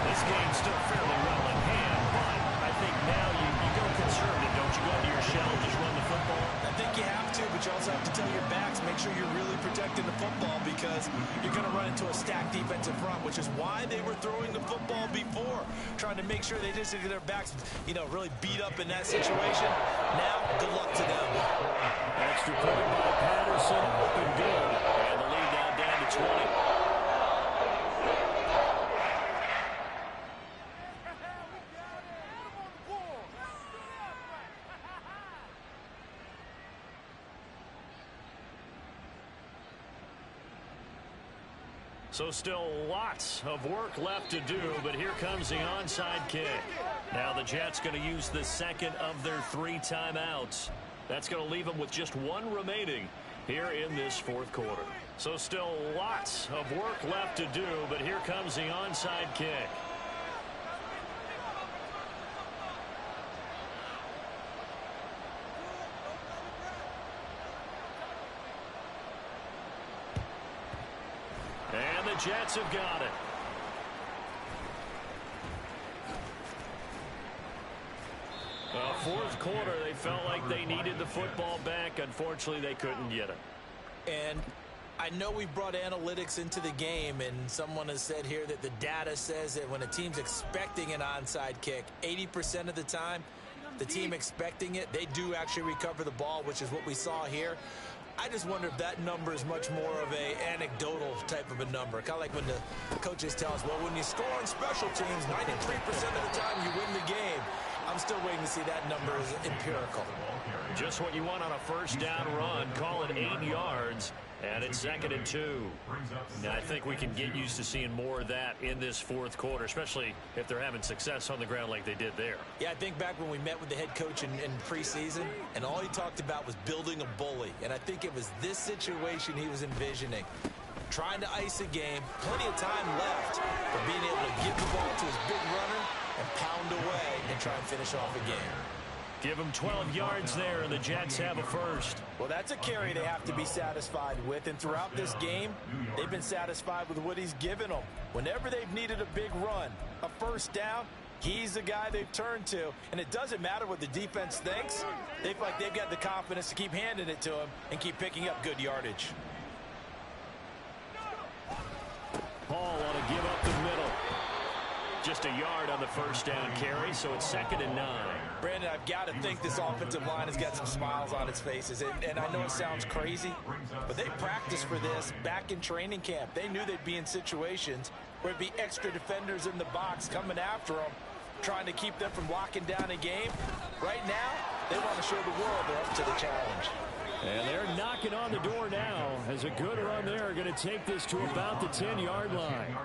This game's still fairly well in hand, but I think now you go conservative, don't you? Go into your shell and just run the football. I think you have to, but you also have to tell your backs, make sure you're really protecting the football because you're going to run into a stacked defensive front, which is why they were throwing the football before, trying to make sure they just get their backs, really beat up in that situation. Now, good luck to them. Extra point by Patterson, up and good. And the lead now down 20. So still lots of work left to do, but here comes the onside kick. Now the Jets going to use the second of their 3 timeouts. That's going to leave them with just 1 remaining here in this fourth quarter. So still lots of work left to do, but here comes the onside kick. And the Jets have got it. Fourth quarter, they felt like they needed the football back. Unfortunately, they couldn't get it. And I know we brought analytics into the game, and someone has said here that the data says that when a team's expecting an onside kick, 80% of the time, the team expecting it, they do actually recover the ball, which is what we saw here. I just wonder if that number is much more of a anecdotal type of a number. Kind of like when the coaches tell us, well, when you score on special teams, 93% of the time you win the game. I'm still waiting to see that number is empirical. Just what you want on a first down run. Call it 8 yards, and it's 2nd and 2. Now, I think we can get used to seeing more of that in this fourth quarter, especially if they're having success on the ground like they did there. Yeah, I think back when we met with the head coach in preseason, and all he talked about was building a bully. And I think it was this situation he was envisioning. Trying to ice a game, plenty of time left for being able to get the ball to his big runner and pound away and try and finish off a game. Give them 12 yards there, and the Jets have a first. Well, that's a carry they have to be satisfied with, and throughout this game, they've been satisfied with what he's given them. Whenever they've needed a big run, a first down, he's the guy they've turned to, and it doesn't matter what the defense thinks. They feel like they've got the confidence to keep handing it to him and keep picking up good yardage. Paul want to give up the middle. Just a yard on the first down carry, so it's 2nd and 9. Brandon, I've got to think this offensive line has got some smiles on its faces. And I know it sounds crazy, but they practiced for this back in training camp. They knew they'd be in situations where it'd be extra defenders in the box coming after them, trying to keep them from locking down a game. Right now, they want to show the world they're up to the challenge. And they're knocking on the door now as a good run there. Going to take this to about the 10-yard line.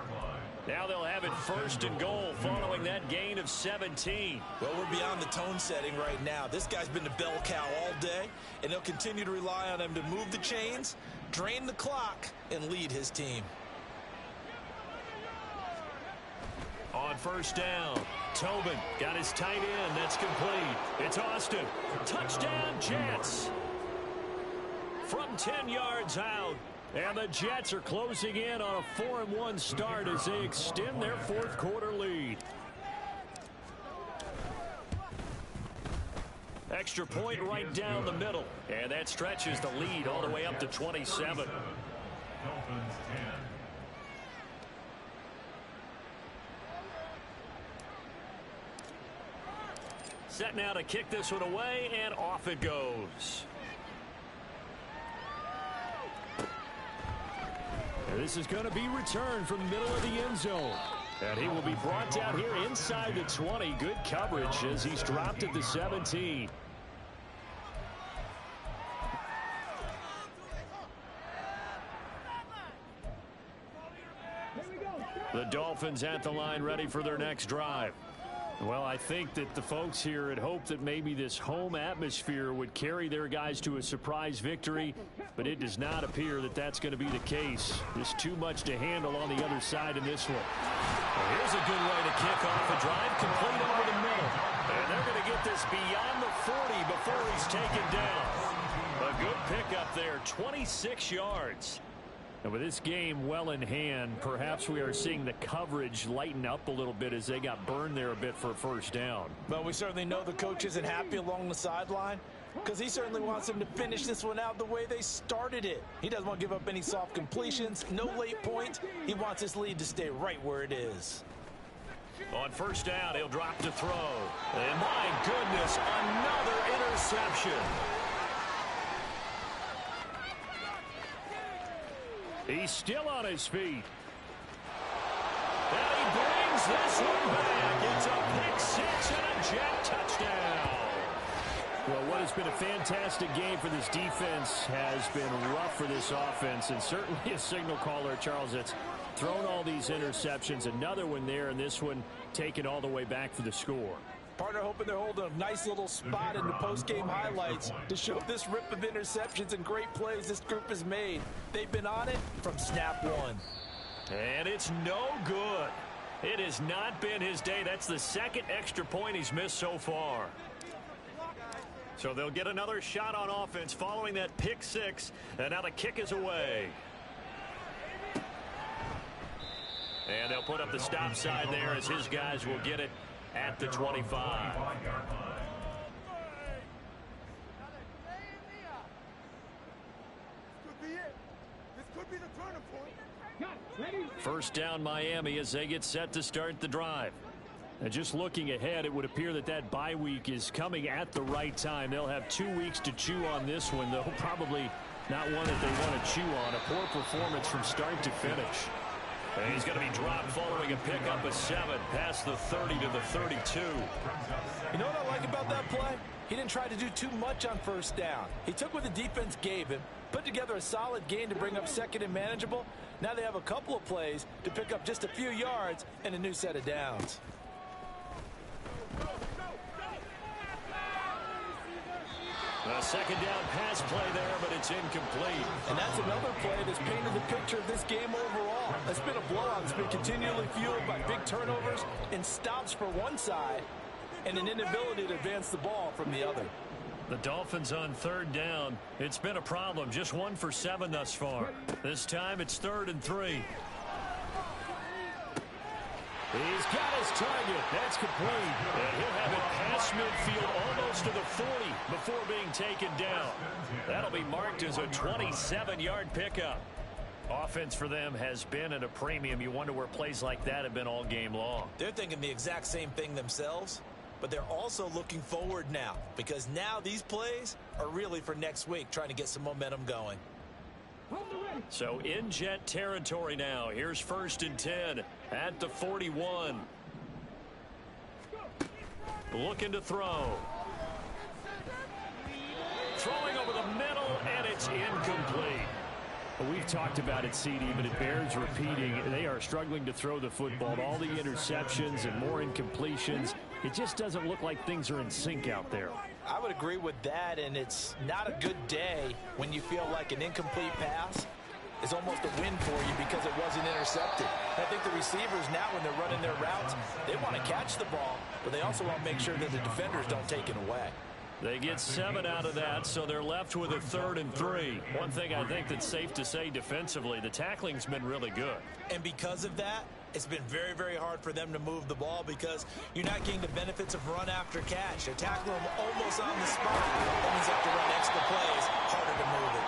Now they'll have it 1st and goal following that gain of 17. Well, we're beyond the tone setting right now. This guy's been the bell cow all day, and they'll continue to rely on him to move the chains, drain the clock, and lead his team. On first down, Tobin got his tight end. That's complete. It's Austin. Touchdown, Jets. From 10 yards out. And the Jets are closing in on a 4-1 start as they extend their fourth quarter lead. Extra point right down the middle. And that stretches the lead all the way up to 27. Dolphins 10. Set now to kick this one away, and off it goes. This is going to be returned from the middle of the end zone. And he will be brought down here inside the 20. Good coverage as he's dropped at the 17. The Dolphins at the line ready for their next drive. Well, I think that the folks here had hoped that maybe this home atmosphere would carry their guys to a surprise victory, but it does not appear that that's going to be the case. There's too much to handle on the other side in this one. Well, here's a good way to kick off a drive, complete over the middle. And they're going to get this beyond the 40 before he's taken down. A good pickup there, 26 yards. And with this game well in hand, perhaps we are seeing the coverage lighten up a little bit as they got burned there a bit for a first down. But we certainly know the coach isn't happy along the sideline because he certainly wants them to finish this one out the way they started it. He doesn't want to give up any soft completions, no late points. He wants his lead to stay right where it is. On first down, he'll drop to throw. And my goodness, another interception. He's still on his feet. And he brings this one back. It's a pick six and a Jet touchdown. Well, what has been a fantastic game for this defense has been rough for this offense, and certainly a signal caller, Charles, that's thrown all these interceptions. Another one there, and this one taken all the way back for the score. Partner hoping they're holding a nice little spot in the post-game highlights to show this rip of interceptions and great plays this group has made. They've been on it from snap one. And it's no good. It has not been his day. That's the second extra point he's missed so far. So they'll get another shot on offense following that pick six, and now the kick is away. And they'll put up the stop sign there as his guys will get it at the 25. First down Miami as they get set to start the drive. And just looking ahead, it would appear that that bye week is coming at the right time. They'll have 2 weeks to chew on this one, though probably not one that they want to chew on. A poor performance from start to finish. And he's going to be dropped following a pickup of 7 past the 30 to the 32. You know what I like about that play? He didn't try to do too much on first down. He took what the defense gave him, put together a solid gain to bring up second and manageable. Now they have a couple of plays to pick up just a few yards and a new set of downs. A second down pass play there, but it's incomplete. And that's another play that's painted the picture of this game overall. It's been a blowout. It's been continually fueled by big turnovers and stops for one side and an inability to advance the ball from the other. The Dolphins on third down. It's been a problem. Just 1 for 7 thus far. This time it's 3rd and 3. He's got his target. That's complete. And he'll have it past midfield almost to the 40 before being taken down. That'll be marked as a 27-yard pickup. Offense for them has been at a premium. You wonder where plays like that have been all game long. They're thinking the exact same thing themselves, but they're also looking forward now because now these plays are really for next week, trying to get some momentum going. So in Jet territory now. Here's 1st and 10 at the 41. Looking to throw. Throwing over the middle, and it's incomplete. Well, we've talked about it, CD, but it bears repeating. They are struggling to throw the football. All the interceptions and more incompletions. It just doesn't look like things are in sync out there. I would agree with that, and it's not a good day when you feel like an incomplete pass is almost a win for you because it wasn't intercepted. I think the receivers now, when they're running their routes, they want to catch the ball, but they also want to make sure that the defenders don't take it away. They get 7 out of that, so they're left with a 3rd and 3. One thing I think that's safe to say defensively, the tackling's been really good. And because of that, it's been very, very hard for them to move the ball because you're not getting the benefits of run after catch. They're tackling them almost on the spot. That means they have to run extra plays, harder to move it.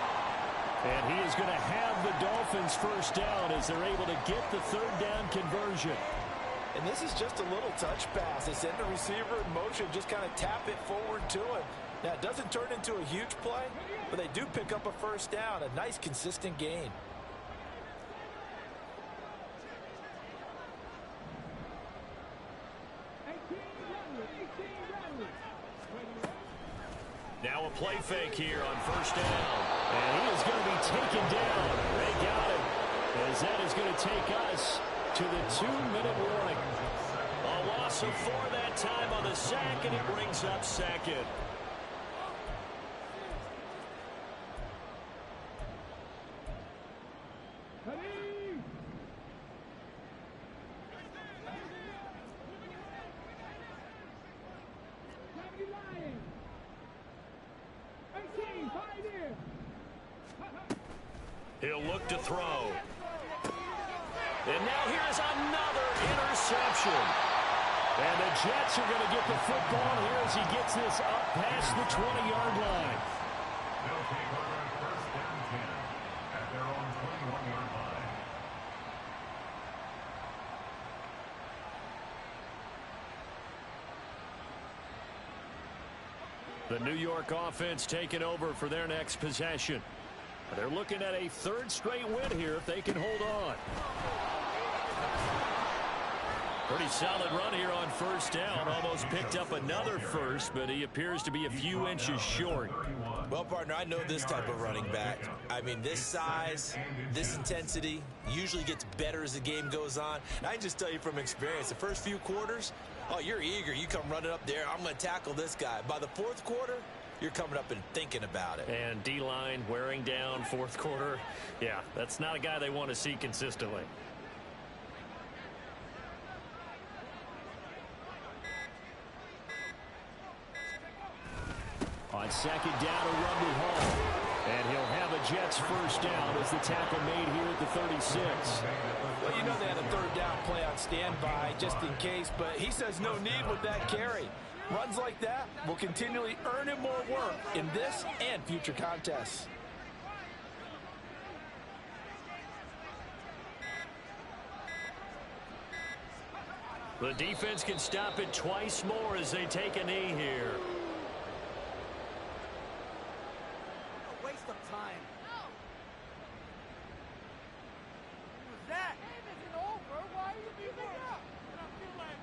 And he is going to have the Dolphins first down as they're able to get the 3rd down conversion. And this is just a little touch pass. They send the receiver in motion, just kind of tap it forward to him. Now, it doesn't turn into a huge play, but they do pick up a first down, a nice, consistent gain. Now a play fake here on 1st down. And he is going to be taken down. They got him. As that is going to take us to the 2-minute warning. A loss of 4 that time on the sack, and it brings up 2nd. He'll look to throw. And now here's another interception. And the Jets are going to get the football here as he gets this up past the 20-yard line. They'll take over on 1st down 10 at their own 21-yard line. The New York offense taking over for their next possession. They're looking at a third straight win here if they can hold on. Pretty solid run here on first down. Almost picked up another first, but he appears to be a few inches short. Well, partner, I know this type of running back. I mean, this size, this intensity usually gets better as the game goes on. And I can just tell you from experience, the first few quarters, oh, you're eager. You come running up there, I'm going to tackle this guy. By the fourth quarter, you're coming up and thinking about it. And D-line wearing down fourth quarter. Yeah, that's not a guy they want to see consistently. On second down, a run to Hall. And he'll have a Jets first down as the tackle made here at the 36. Well, you know they had a third down play on standby just in case, but he says no need with that carry. Runs like that will continually earn him more work in this and future contests. The defense can stop it twice more as they take a knee here. Waste of time. Who's that? Game isn't over. Why are you beating up? And I feel like,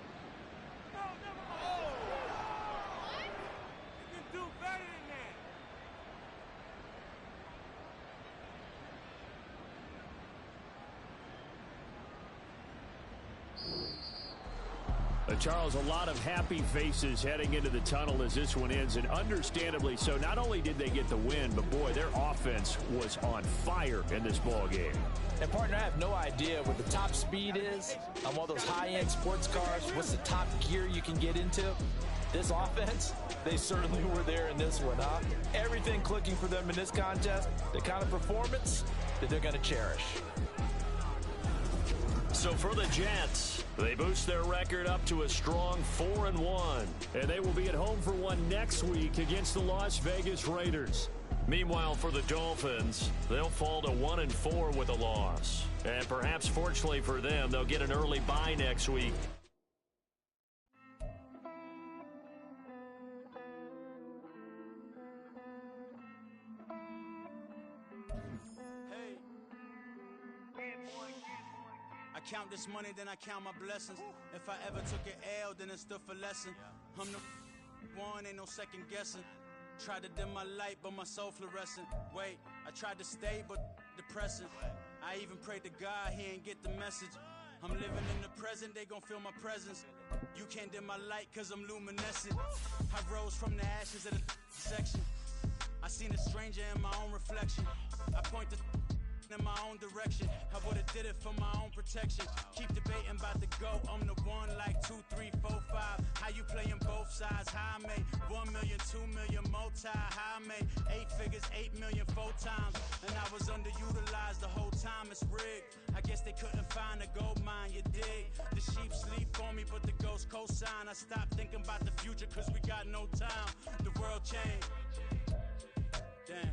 no, never mind. What? You can do better than that. Charles, a lot of happy faces heading into the tunnel as this one ends, and understandably so. Not only did they get the win, but boy, their offense was on fire in this ball game. And partner, I have no idea what the top speed is on one of those high-end sports cars. What's the top gear you can get into? This offense, they certainly were there in this one, huh? Everything clicking for them in this contest, the kind of performance that they're going to cherish. So for the Jets, they boost their record up to a strong 4-1. And they will be at home for one next week against the Las Vegas Raiders. Meanwhile, for the Dolphins, they'll fall to 1-4 with a loss. And perhaps fortunately for them, they'll get an early bye next week. I count this money, then I count my blessings. If I ever took an L, then it stood for lesson. I'm the one, ain't no second guessing. Tried to dim my light, but my soul fluorescent. Wait, I tried to stay, but depressing. I even prayed to God, he ain't get the message. I'm living in the present, they gon' feel my presence. You can't dim my light, cause I'm luminescent. I rose from the ashes of the section. I seen a stranger in my own reflection. I point the in my own direction. I would've did it for my own protection. Keep debating about the go. I'm the one like 2, 3, 4, 5. How you playing both sides? How I made 1 million, 2 million multi. How I made 8 figures, 8 million 4 times. And I was underutilized the whole time. It's rigged. I guess they couldn't find a gold mine. You dig? The sheep sleep on me, but the ghost cosign. I stopped thinking about the future cause we got no time. The world changed. Damn.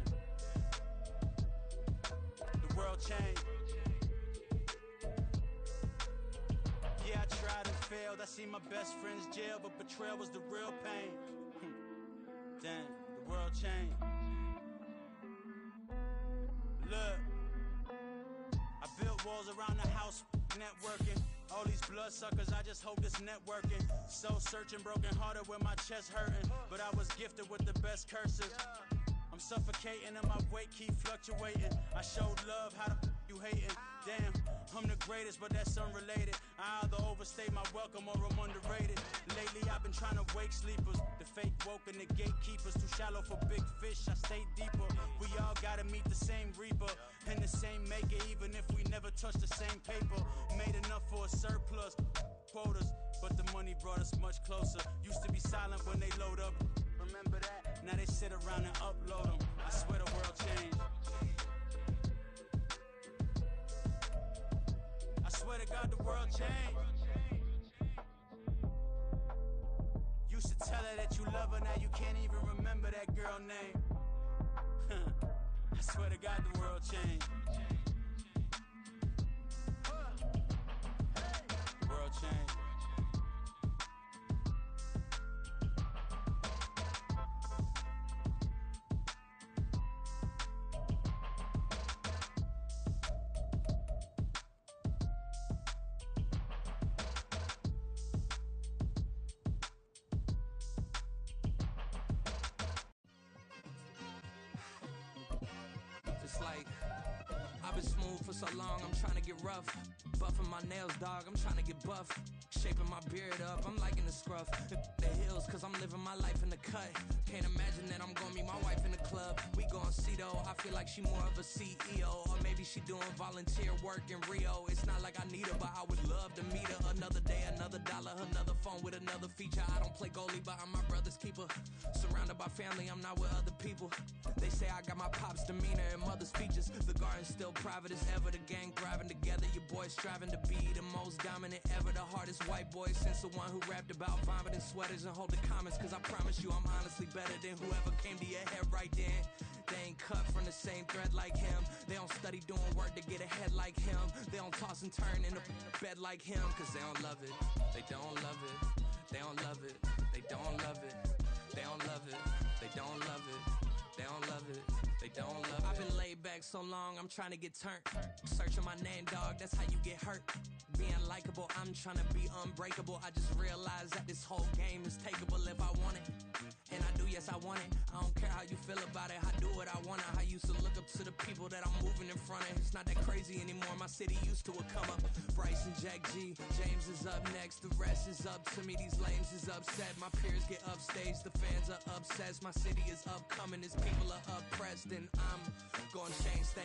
World changed. Yeah, I tried and failed. I see my best friends jail, but betrayal was the real pain. Damn, the world changed. Look, I built walls around the house, networking. All these bloodsuckers, I just hope this networking. Soul searching, broken hearted with my chest hurting. But I was gifted with the best curses. I'm suffocating and my weight keep fluctuating. I showed love, how the you hating? Damn, I'm the greatest, but that's unrelated. I either overstay my welcome or I'm underrated. Lately I've been trying to wake sleepers. The fake woke and the gatekeepers. Too shallow for big fish, I stay deeper. We all gotta meet the same reaper and the same maker, even if we never touch the same paper. Made enough for a surplus, quotas, but the money brought us much closer. Used to be silent when they load up. Remember that? Now they sit around and upload them. I swear the world changed. I swear to God the world changed. Used to tell her that you love her, now you can't even remember that girl name. I swear to God the world changed. The world changed. I've been smooth for so long, I'm trying to get rough. Buffing my nails, dog, I'm trying to get buff. Shaping my beard up, I'm liking the scruff. The hills, cause I'm living my life in the cut. Can't imagine that I'm gonna meet my wife in the club. We gon' see though, I feel like she more of a CEO. Or maybe she doing volunteer work in Rio. It's not like I need her, but I would love to meet her. Another day, another dollar, another phone with another feature. I don't play goalie, but I'm my brother's keeper. Surrounded by family, I'm not with other people. They say I got my pop's demeanor and mother's features. The garden's still private as ever, the gang thriving together. Your boys striving to be the most dominant ever. The hardest white boy since the one who rapped about vomiting sweaters and hold the comments. Cause I promise you I'm honestly better than whoever came to your head right then. They ain't cut from the same thread like him. They don't study doing work to get ahead like him. They don't toss and turn in the bed like him. Cause they don't love it, they don't love it. They don't love it, they don't love it. They don't love it, they don't love it. They don't love it, they don't love it. I've been laid back so long, I'm trying to get turned. Searching my name, dog, that's how you get hurt. Being likable, I'm trying to be unbreakable. I just realized that this whole game is takeable if I want it. And I do, yes, I want it. I don't care how you feel about it, I do what I want it. I used to look up to the people that I'm moving in front of. It's not that crazy anymore, my city used to a come up. Bryce and Jack G, James is up next. The rest is up to me, these lames is upset. My peers get upstage, the fans are obsessed. My city is upcoming, his people are oppressed. And I'm gonna change things